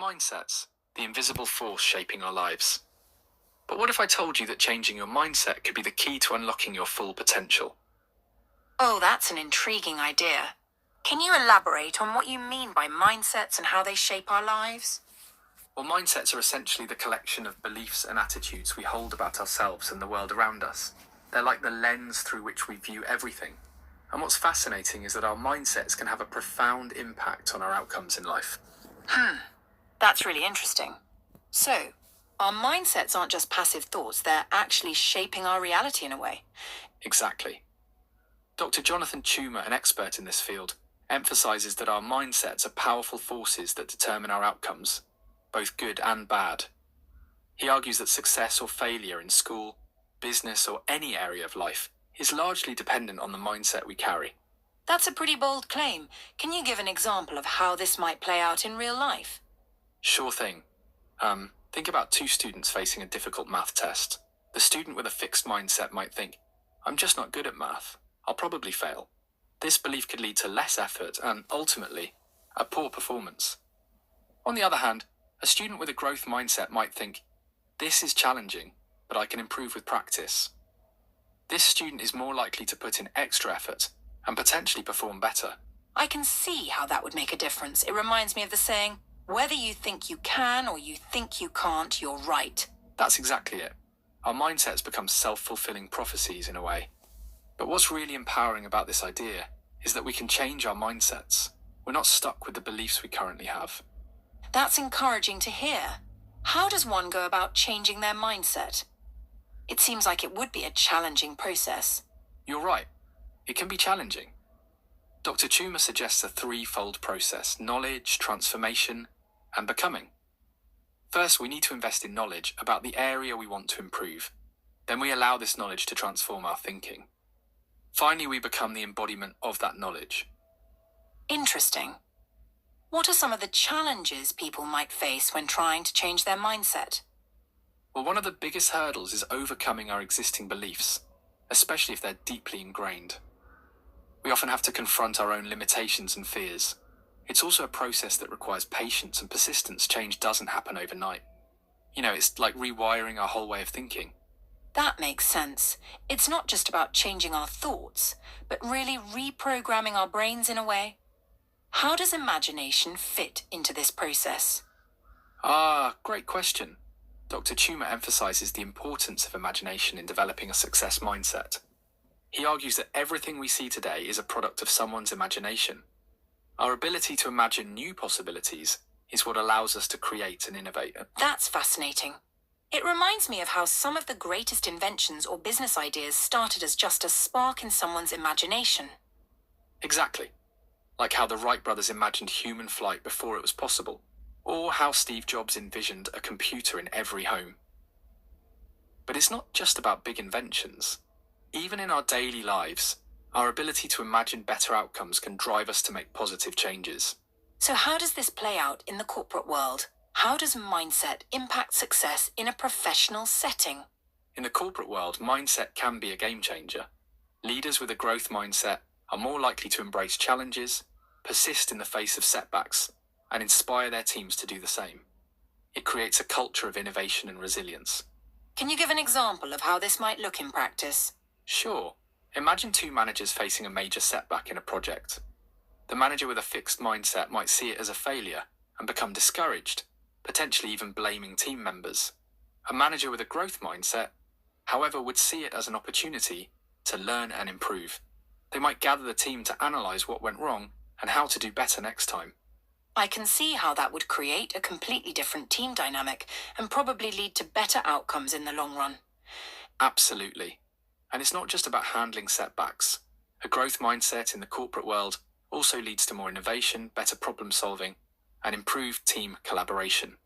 Mindsets, the invisible force shaping our lives. But what if I told you that changing your mindset could be the key to unlocking your full potential? Oh, that's an intriguing idea. Can you elaborate on what you mean by mindsets and how they shape our lives? Well, mindsets are essentially the collection of beliefs and attitudes we hold about ourselves and the world around us. They're like the lens through which we view everything. And what's fascinating is that our mindsets can have a profound impact on our outcomes in life. That's really interesting. So, our mindsets aren't just passive thoughts, they're actually shaping our reality in a way. Exactly. Dr. Jonathan Toomer, an expert in this field, emphasizes that our mindsets are powerful forces that determine our outcomes, both good and bad. He argues that success or failure in school, business, or any area of life is largely dependent on the mindset we carry. That's a pretty bold claim. Can you give an example of how this might play out in real life? Sure thing. Think about two students facing a difficult math test. The student with a fixed mindset might think, I'm just not good at math. I'll probably fail. This belief could lead to less effort and, ultimately, a poor performance. On the other hand, a student with a growth mindset might think, this is challenging, but I can improve with practice. This student is more likely to put in extra effort and potentially perform better. I can see how that would make a difference. It reminds me of the saying, whether you think you can or you think you can't, you're right. That's exactly it. Our mindsets become self-fulfilling prophecies in a way. But what's really empowering about this idea is that we can change our mindsets. We're not stuck with the beliefs we currently have. That's encouraging to hear. How does one go about changing their mindset? It seems like it would be a challenging process. You're right. It can be challenging. Dr. Toomer suggests a threefold process: knowledge, transformation, and becoming. First, we need to invest in knowledge about the area we want to improve. Then we allow this knowledge to transform our thinking. Finally, we become the embodiment of that knowledge. Interesting. What are some of the challenges people might face when trying to change their mindset? Well, one of the biggest hurdles is overcoming our existing beliefs, especially if they're deeply ingrained. We often have to confront our own limitations and fears. It's also a process that requires patience and persistence. Change doesn't happen overnight. It's like rewiring our whole way of thinking. That makes sense. It's not just about changing our thoughts, but really reprogramming our brains in a way. How does imagination fit into this process? Great question. Dr. Toomer emphasizes the importance of imagination in developing a success mindset. He argues that everything we see today is a product of someone's imagination. Our ability to imagine new possibilities is what allows us to create and innovate. That's fascinating. It reminds me of how some of the greatest inventions or business ideas started as just a spark in someone's imagination. Exactly. Like how the Wright brothers imagined human flight before it was possible, or how Steve Jobs envisioned a computer in every home. But it's not just about big inventions. Even in our daily lives, our ability to imagine better outcomes can drive us to make positive changes. So how does this play out in the corporate world? How does mindset impact success in a professional setting? In the corporate world, mindset can be a game changer. Leaders with a growth mindset are more likely to embrace challenges, persist in the face of setbacks, and inspire their teams to do the same. It creates a culture of innovation and resilience. Can you give an example of how this might look in practice? Sure. Imagine two managers facing a major setback in a project. The manager with a fixed mindset might see it as a failure and become discouraged, potentially even blaming team members. A manager with a growth mindset, however, would see it as an opportunity to learn and improve. They might gather the team to analyze what went wrong and how to do better next time. I can see how that would create a completely different team dynamic and probably lead to better outcomes in the long run. Absolutely. And it's not just about handling setbacks. A growth mindset in the corporate world also leads to more innovation, better problem solving, and improved team collaboration.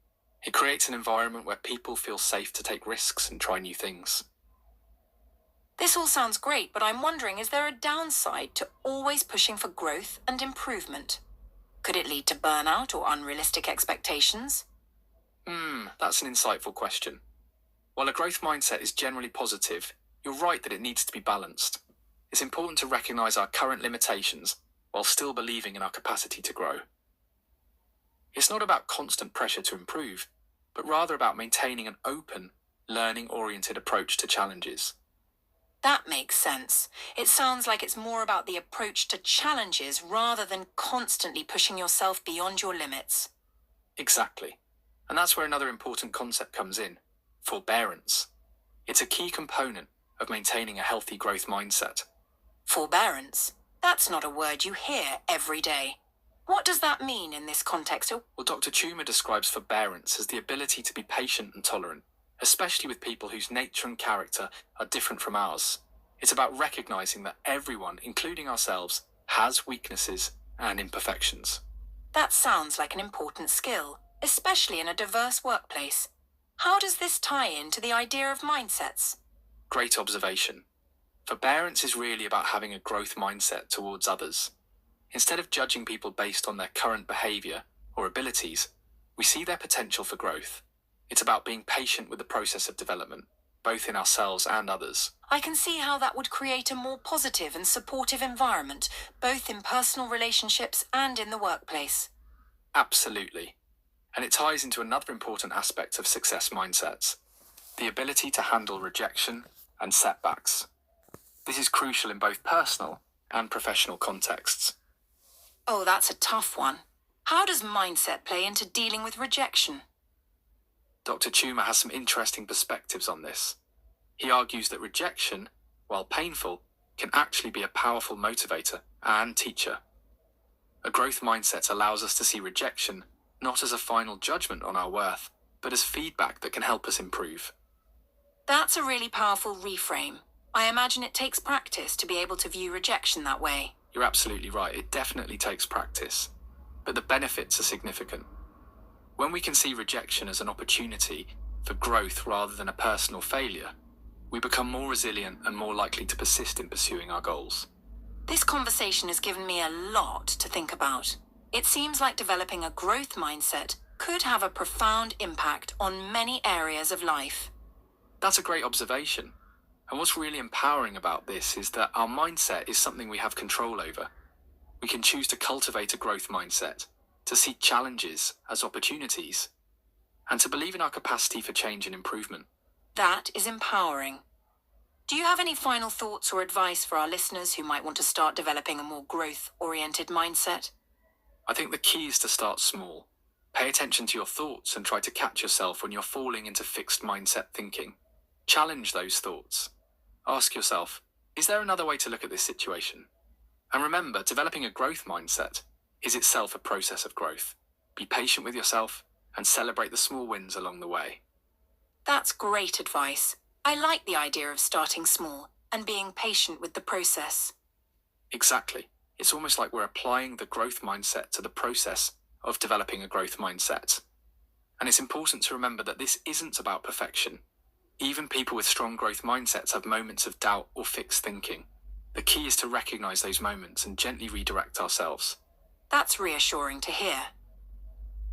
It creates an environment where people feel safe to take risks and try new things. This all sounds great, but I'm wondering, is there a downside to always pushing for growth and improvement? Could it lead to burnout or unrealistic expectations? That's an insightful question. While a growth mindset is generally positive, you're right that it needs to be balanced. It's important to recognize our current limitations while still believing in our capacity to grow. It's not about constant pressure to improve, but rather about maintaining an open, learning-oriented approach to challenges. That makes sense. It sounds like it's more about the approach to challenges rather than constantly pushing yourself beyond your limits. Exactly. And that's where another important concept comes in: forbearance. It's a key component of maintaining a healthy growth mindset. Forbearance? That's not a word you hear every day. What does that mean in this context? Well, Dr. Tuma describes forbearance as the ability to be patient and tolerant, especially with people whose nature and character are different from ours. It's about recognizing that everyone, including ourselves, has weaknesses and imperfections. That sounds like an important skill, especially in a diverse workplace. How does this tie into the idea of mindsets? Great observation. Forbearance is really about having a growth mindset towards others. Instead of judging people based on their current behavior or abilities, we see their potential for growth. It's about being patient with the process of development, both in ourselves and others. I can see how that would create a more positive and supportive environment, both in personal relationships and in the workplace. Absolutely. And it ties into another important aspect of success mindsets: the ability to handle rejection and setbacks. This is crucial in both personal and professional contexts. Oh, that's a tough one. How does mindset play into dealing with rejection? Dr. Tuma has some interesting perspectives on this. He argues that rejection, while painful, can actually be a powerful motivator and teacher. A growth mindset allows us to see rejection not as a final judgment on our worth, but as feedback that can help us improve. That's a really powerful reframe. I imagine it takes practice to be able to view rejection that way. You're absolutely right, it definitely takes practice, but the benefits are significant. When we can see rejection as an opportunity for growth rather than a personal failure, we become more resilient and more likely to persist in pursuing our goals. This conversation has given me a lot to think about. It seems like developing a growth mindset could have a profound impact on many areas of life. That's a great observation. And what's really empowering about this is that our mindset is something we have control over. We can choose to cultivate a growth mindset, to see challenges as opportunities, and to believe in our capacity for change and improvement. That is empowering. Do you have any final thoughts or advice for our listeners who might want to start developing a more growth-oriented mindset? I think the key is to start small. Pay attention to your thoughts and try to catch yourself when you're falling into fixed mindset thinking. Challenge those thoughts. Ask yourself, is there another way to look at this situation? And remember, developing a growth mindset is itself a process of growth. Be patient with yourself and celebrate the small wins along the way. That's great advice. I like the idea of starting small and being patient with the process. Exactly. It's almost like we're applying the growth mindset to the process of developing a growth mindset. And it's important to remember that this isn't about perfection. Even people with strong growth mindsets have moments of doubt or fixed thinking. The key is to recognize those moments and gently redirect ourselves. That's reassuring to hear.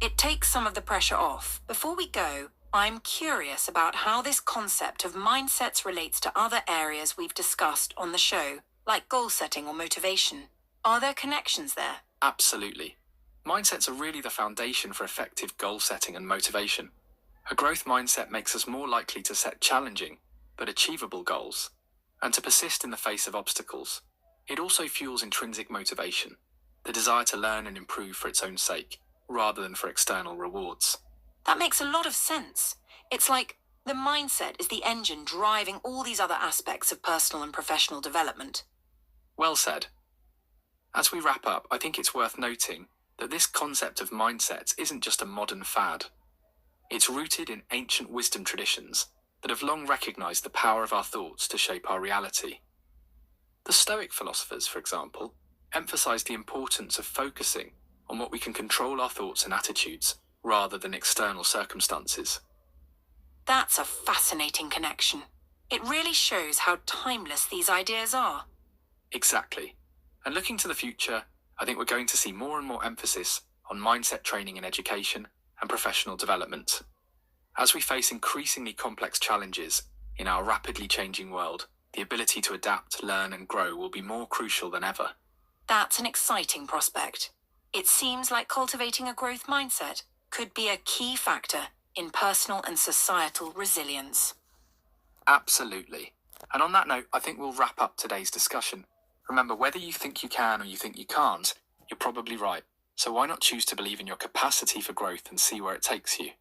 It takes some of the pressure off. Before we go, I'm curious about how this concept of mindsets relates to other areas we've discussed on the show, like goal setting or motivation. Are there connections there? Absolutely. Mindsets are really the foundation for effective goal setting and motivation. A growth mindset makes us more likely to set challenging but achievable goals and to persist in the face of obstacles. It also fuels intrinsic motivation, the desire to learn and improve for its own sake, rather than for external rewards. That makes a lot of sense. It's like the mindset is the engine driving all these other aspects of personal and professional development. Well said. As we wrap up, I think it's worth noting that this concept of mindsets isn't just a modern fad. It's rooted in ancient wisdom traditions that have long recognized the power of our thoughts to shape our reality. The Stoic philosophers, for example, emphasized the importance of focusing on what we can control our thoughts and attitudes rather than external circumstances. That's a fascinating connection. It really shows how timeless these ideas are. Exactly. And looking to the future, I think we're going to see more and more emphasis on mindset training in education and professional development. As we face increasingly complex challenges in our rapidly changing world, the ability to adapt, learn, and grow will be more crucial than ever. That's an exciting prospect. It seems like cultivating a growth mindset could be a key factor in personal and societal resilience. Absolutely. And on that note, I think we'll wrap up today's discussion. Remember, whether you think you can or you think you can't, you're probably right. So why not choose to believe in your capacity for growth and see where it takes you?